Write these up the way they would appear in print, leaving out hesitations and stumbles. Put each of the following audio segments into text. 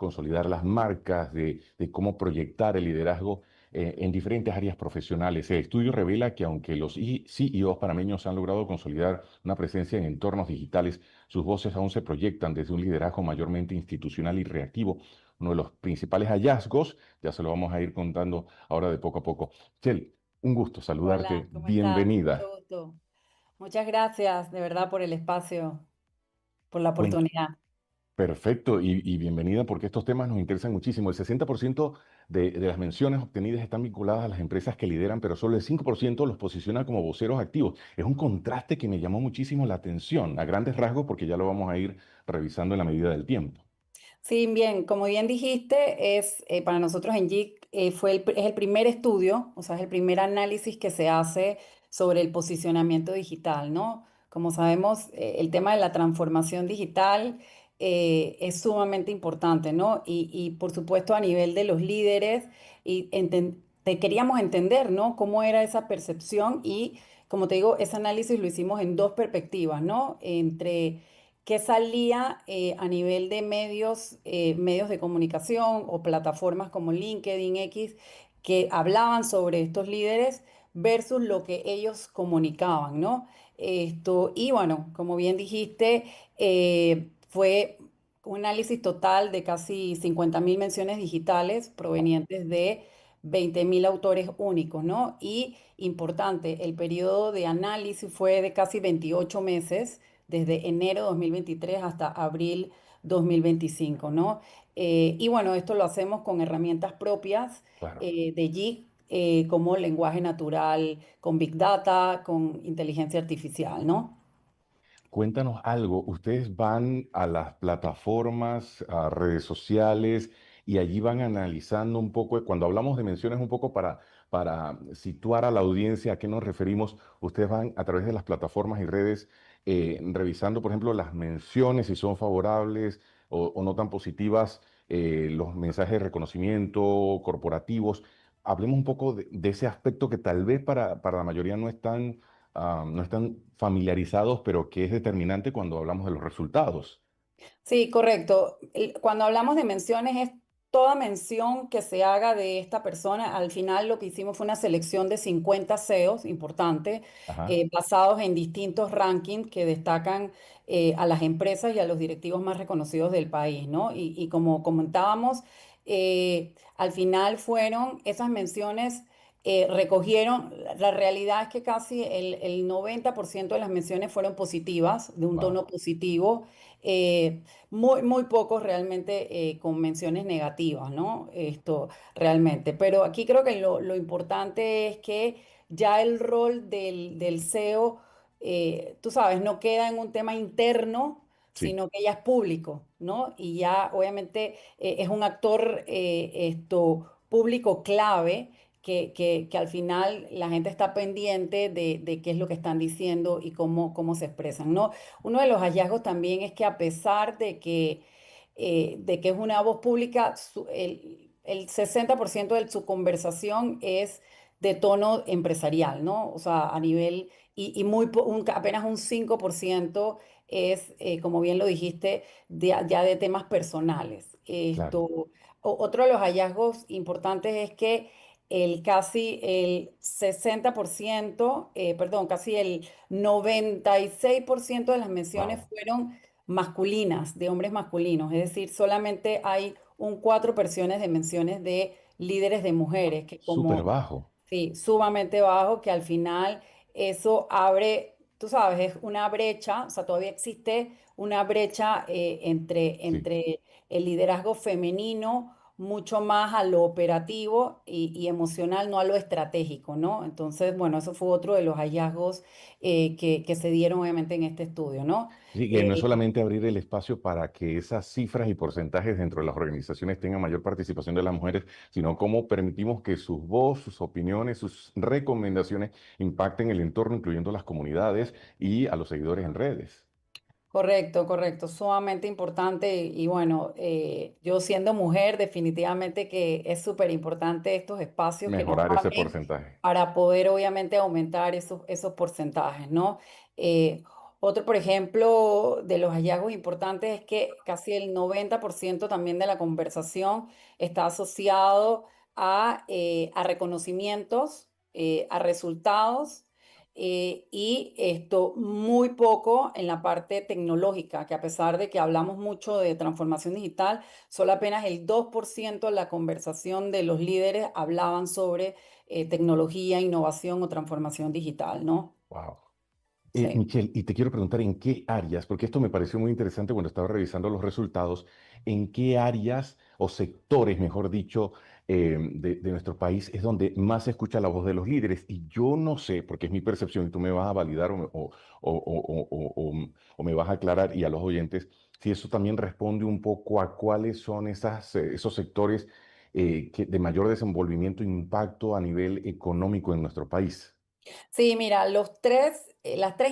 consolidar las marcas, de cómo proyectar el liderazgo en diferentes áreas profesionales. El estudio revela que aunque los CEOs panameños han logrado consolidar una presencia en entornos digitales, sus voces aún se proyectan desde un liderazgo mayormente institucional y reactivo. Uno de los principales hallazgos, ya se lo vamos a ir contando ahora de poco a poco. Chel, un gusto Hola, saludarte. ¿cómo estás? Bienvenida. Mucho gusto. Muchas gracias de verdad por el espacio, por la oportunidad. Perfecto y bienvenida porque estos temas nos interesan muchísimo. El 60% de las menciones obtenidas están vinculadas a las empresas que lideran, pero solo el 5% los posiciona como voceros activos. Es un contraste que me llamó muchísimo la atención, a grandes rasgos, porque ya lo vamos a ir revisando en la medida del tiempo. Sí, bien, como bien dijiste, es para nosotros en JIC es el primer estudio, o sea, es el primer análisis que se hace sobre el posicionamiento digital, ¿no? Como sabemos, el tema de la transformación digital es sumamente importante, ¿no? Y por supuesto a nivel de los líderes, queríamos entender, ¿no? Cómo era esa percepción y, como te digo, ese análisis lo hicimos en dos perspectivas, ¿no? Entre qué salía a nivel de medios de comunicación o plataformas como LinkedIn X que hablaban sobre estos líderes versus lo que ellos comunicaban, ¿no? Y bueno, como bien dijiste, fue un análisis total de casi 50.000 menciones digitales provenientes de 20.000 autores únicos, ¿no? Y importante, el periodo de análisis fue de casi 28 meses desde enero 2023 hasta abril 2025, ¿no? Y bueno, esto lo hacemos con herramientas propias Claro. de JIC, como lenguaje natural, con Big Data, con inteligencia artificial, ¿no? Cuéntanos algo. Ustedes van a las plataformas, a redes sociales y allí van analizando un poco, cuando hablamos de menciones, un poco para situar a la audiencia a qué nos referimos. Ustedes van a través de las plataformas y redes revisando, por ejemplo, las menciones, si son favorables o no tan positivas, los mensajes de reconocimiento corporativos. Hablemos un poco de ese aspecto que tal vez para la mayoría no están familiarizados, pero que es determinante cuando hablamos de los resultados. Sí, correcto. Cuando hablamos de menciones es toda mención que se haga de esta persona. Al final lo que hicimos fue una selección de 50 SEOs, importante, Ajá, basados en distintos rankings que destacan a las empresas y a los directivos más reconocidos del país, ¿no? Y como comentábamos, al final fueron esas menciones. Recogieron, la realidad es que casi el 90% de las menciones fueron positivas, de un tono wow, positivo. Muy pocos realmente con menciones negativas, ¿no? Esto realmente. Pero aquí creo que lo importante es que ya el rol del SEO, tú sabes, no queda en un tema interno, sí, sino que ya es público, ¿no? Y ya obviamente es un actor público clave. Que al final la gente está pendiente de qué es lo que están diciendo y cómo se expresan, ¿no? Uno de los hallazgos también es que a pesar de que es una voz pública, el 60% de su conversación es de tono empresarial, ¿no? O sea, a nivel, y apenas un 5% es, como bien lo dijiste, ya de temas personales. claro, Otro de los hallazgos importantes es que casi el 60%, perdón, casi el 96% de las menciones wow, fueron masculinas, de hombres masculinos, es decir, solamente hay un 4% de menciones de líderes de mujeres, que súper como, bajo, sí, sumamente bajo, que al final eso abre, tú sabes, es una brecha, o sea, todavía existe una brecha sí. entre el liderazgo femenino mucho más a lo operativo y emocional, no a lo estratégico, ¿no? Entonces, bueno, eso fue otro de los hallazgos que se dieron obviamente en este estudio, ¿no? Sí, que no es Eh, solamente abrir el espacio para que esas cifras y porcentajes dentro de las organizaciones tengan mayor participación de las mujeres, sino cómo permitimos que sus voz, sus opiniones, sus recomendaciones impacten el entorno, incluyendo las comunidades y a los seguidores en redes. Correcto, correcto, sumamente importante y bueno, yo siendo mujer definitivamente que es súper importante estos espacios que nos Mejorar ese abren porcentaje. para poder obviamente aumentar esos porcentajes, ¿no? Eh, Otro, por ejemplo, de los hallazgos importantes es que casi el 90% también de la conversación está asociado a reconocimientos, a resultados, y esto muy poco en la parte tecnológica, que a pesar de que hablamos mucho de transformación digital, solo apenas el 2% de la conversación de los líderes hablaban sobre tecnología, innovación o transformación digital, ¿no? Wow. Sí. Michelle, y te quiero preguntar en qué áreas, porque esto me pareció muy interesante cuando estaba revisando los resultados, en qué áreas o sectores, mejor dicho, de nuestro país es donde más se escucha la voz de los líderes. Y yo no sé, porque es mi percepción y tú me vas a validar o me vas a aclarar y a los oyentes, si eso también responde un poco a cuáles son esos sectores de mayor desenvolvimiento e impacto a nivel económico en nuestro país. Sí, mira, las tres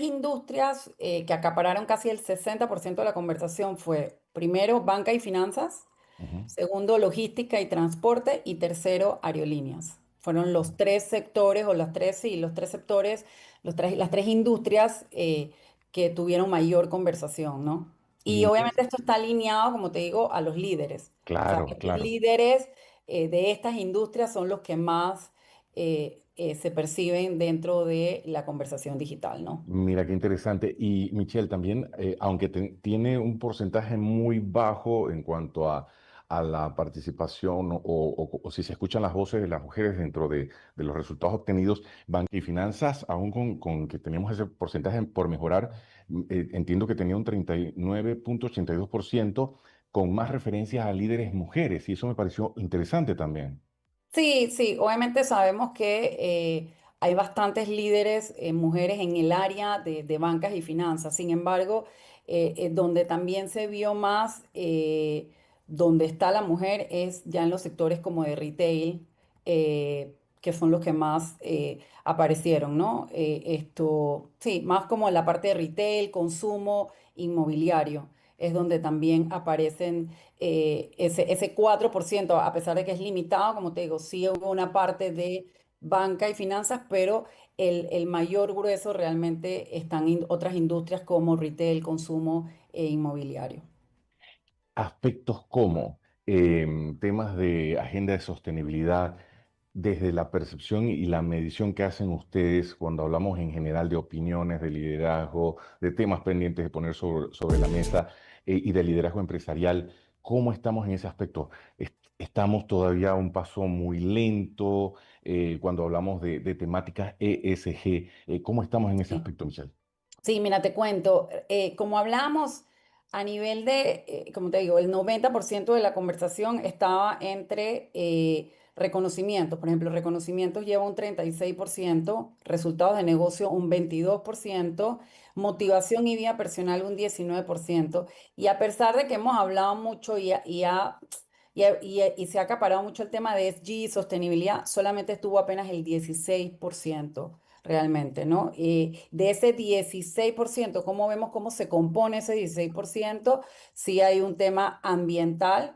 industrias que acapararon casi el 60% de la conversación fue, primero, banca y finanzas, Ujú. segundo, logística y transporte y tercero, aerolíneas. Fueron los tres sectores o las tres, sí, los tres sectores, las tres industrias que tuvieron mayor conversación, ¿no? Y Y obviamente esto está alineado, como te digo, a los líderes. O sea, claro, estos claro. líderes de estas industrias son los que más se perciben dentro de la conversación digital, ¿no? Mira qué interesante. Y Michelle también, aunque tiene un porcentaje muy bajo en cuanto a la participación o si se escuchan las voces de las mujeres dentro de los resultados obtenidos, banca y finanzas, aún con que teníamos ese porcentaje por mejorar, entiendo que tenía un 39,82% con más referencias a líderes mujeres y eso me pareció interesante también. Sí, sí, obviamente sabemos que hay bastantes líderes, mujeres en el área de bancas y finanzas. Sin embargo, donde también se vio más, donde está la mujer es ya en los sectores como de retail, que son los que más aparecieron, ¿no? Sí, más como la parte de retail, consumo, inmobiliario, es donde también aparecen ese 4%, a pesar de que es limitado, como te digo, sí hubo una parte de banca y finanzas, pero el mayor grueso realmente están en otras industrias como retail, consumo e inmobiliario. Aspectos como temas de agenda de sostenibilidad, desde la percepción y la medición que hacen ustedes cuando hablamos en general de opiniones, de liderazgo, de temas pendientes de poner sobre la mesa y de liderazgo empresarial, ¿cómo estamos en ese aspecto? ¿Estamos todavía a un paso muy lento cuando hablamos de temáticas ESG? ¿Cómo estamos en ese Sí. aspecto, Michelle? Sí, mira, te cuento, como hablamos a nivel de, como te digo, el 90% de la conversación estaba entre reconocimientos. Por ejemplo, reconocimientos lleva un 36%, resultados de negocio un 22%, motivación y vida personal un 19%. Y a pesar de que hemos hablado mucho y se ha acaparado mucho el tema de ESG, sostenibilidad, solamente estuvo apenas el 16% realmente, ¿no? Y de ese 16%, ¿cómo vemos cómo se compone ese 16%? Sí hay un tema ambiental,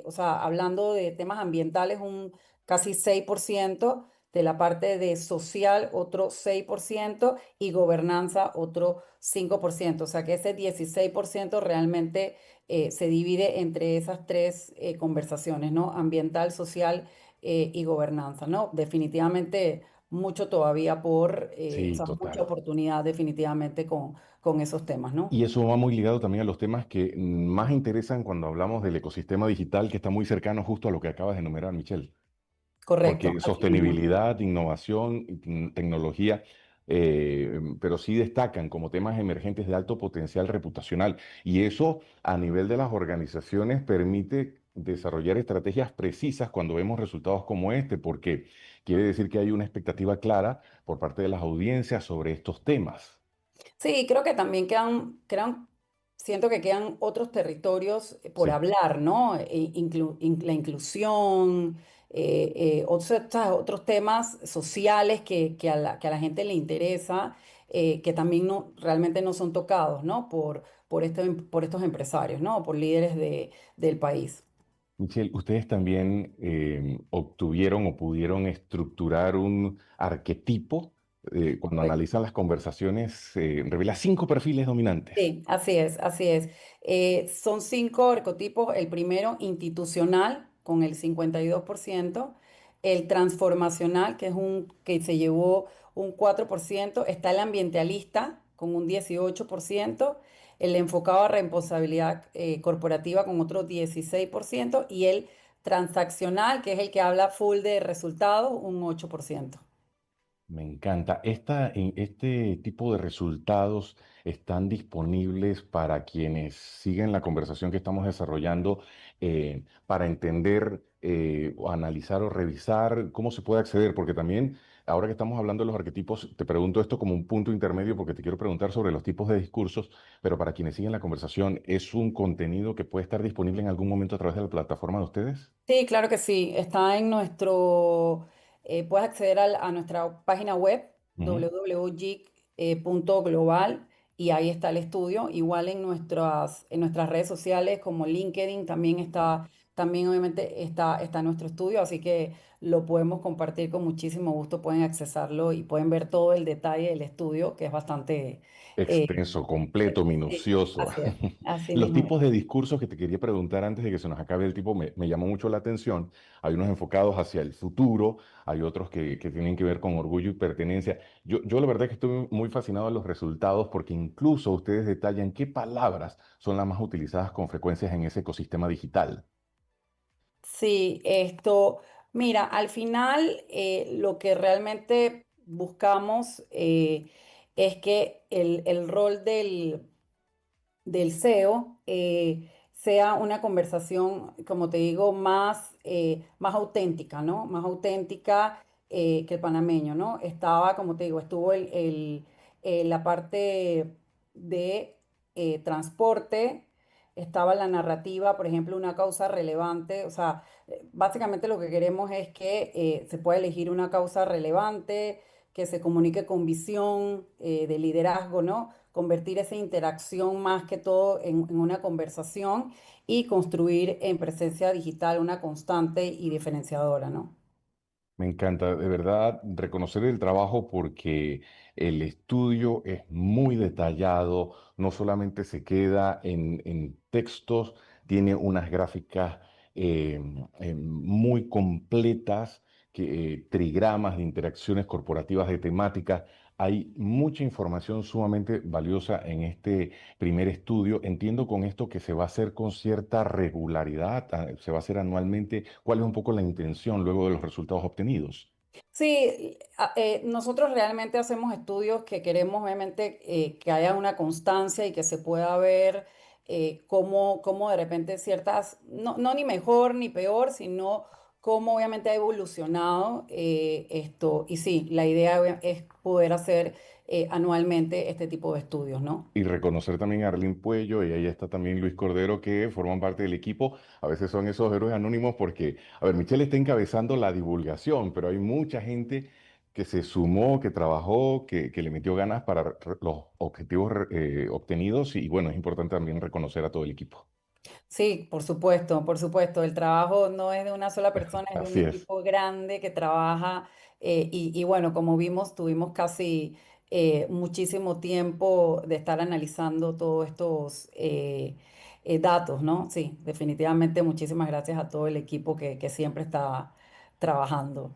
o sea, hablando de temas ambientales, un casi 6%, de la parte de social otro 6% y gobernanza otro 5%. O sea que ese 16% realmente se divide entre esas tres conversaciones, ¿no? Ambiental, social y gobernanza, ¿no? Definitivamente mucho todavía o Sí, sea, mucha total. oportunidad definitivamente con esos temas, ¿no? Y eso va muy ligado también a los temas que más interesan cuando hablamos del ecosistema digital, que está muy cercano justo a lo que acabas de enumerar, Michelle. Correcto, Porque así mismo. sostenibilidad, innovación, y tecnología, pero sí destacan como temas emergentes de alto potencial reputacional. Y eso a nivel de las organizaciones permite desarrollar estrategias precisas cuando vemos resultados como este, porque quiere decir que hay una expectativa clara por parte de las audiencias sobre estos temas. Sí, creo que también siento que quedan otros territorios por Sí. hablar, ¿no? La inclusión, otros temas sociales que a la gente le interesa, que también no, realmente no son tocados, ¿no? Por estos empresarios, ¿no? Por líderes del país. Michelle, ¿ustedes también obtuvieron o pudieron estructurar un arquetipo cuando analizan las conversaciones, revela 5 perfiles dominantes. Sí, así es, así es. Son cinco arquetipos. El primero, institucional, con el 52%. El transformacional, que es un que se llevó un 4%. Está el ambientalista, con un 18%. El enfocado a responsabilidad corporativa, con otro 16%. Y el transaccional, que es el que habla full de resultados, un 8%. Me encanta. Este tipo de resultados están disponibles para quienes siguen la conversación que estamos desarrollando, para entender, o analizar o revisar cómo se puede acceder, porque también, ahora que estamos hablando de los arquetipos, te pregunto esto como un punto intermedio porque te quiero preguntar sobre los tipos de discursos, pero para quienes siguen la conversación, ¿es un contenido que puede estar disponible en algún momento a través de la plataforma de ustedes? Sí, claro que sí. Está en puedes acceder a nuestra página web Ujú. www.geek.global y ahí está el estudio. Igual en nuestras redes sociales como LinkedIn también también obviamente está nuestro estudio, así que lo podemos compartir con muchísimo gusto. Pueden accesarlo y pueden ver todo el detalle del estudio, que es bastante... eh, Extenso, completo, sí, minucioso. así es, así Los mismo es. tipos de discursos que te quería preguntar antes de que se nos acabe el tiempo me llamó mucho la atención. Hay unos enfocados hacia el futuro, hay otros que tienen que ver con orgullo y pertenencia. Yo la verdad es que estoy muy fascinado de los resultados porque incluso ustedes detallan qué palabras son las más utilizadas con frecuencias en ese ecosistema digital. Sí, mira, al final lo que realmente buscamos es que el rol del SEO sea una conversación, como te digo, más auténtica, ¿no? Más auténtica que el panameño, ¿no? Como te digo, estuvo la parte de transporte, estaba la narrativa, por ejemplo, una causa relevante, o sea, básicamente lo que queremos es que se pueda elegir una causa relevante, que se comunique con visión de liderazgo, ¿no? Convertir esa interacción más que todo en una conversación y construir en presencia digital una constante y diferenciadora, ¿no? Me encanta, de verdad, reconocer el trabajo porque el estudio es muy detallado, no solamente se queda en textos, tiene unas gráficas eh, muy completas, trigramas de interacciones corporativas de temáticas. Hay mucha información sumamente valiosa en este primer estudio. Entiendo con esto que se va a hacer con cierta regularidad, se va a hacer anualmente. ¿Cuál es un poco la intención luego de los resultados obtenidos? Sí, nosotros realmente hacemos estudios que queremos obviamente que haya una constancia y que se pueda ver cómo de repente no ni mejor ni peor, sino cómo obviamente ha evolucionado esto. Y sí, la idea es poder hacer anualmente este tipo de estudios, ¿no? Y reconocer también a Arlene Puello y ahí está también Luis Cordero que forman parte del equipo. A veces son esos héroes anónimos porque, a ver, Michelle está encabezando la divulgación, pero hay mucha gente que se sumó, que trabajó, que le metió ganas para los objetivos obtenidos y bueno, es importante también reconocer a todo el equipo. Sí, por supuesto, por supuesto. El trabajo no es de una sola persona, es de un Así es. equipo grande que trabaja y bueno, como vimos, tuvimos casi muchísimo tiempo de estar analizando todos estos datos, ¿no? Sí, definitivamente muchísimas gracias a todo el equipo que siempre está trabajando.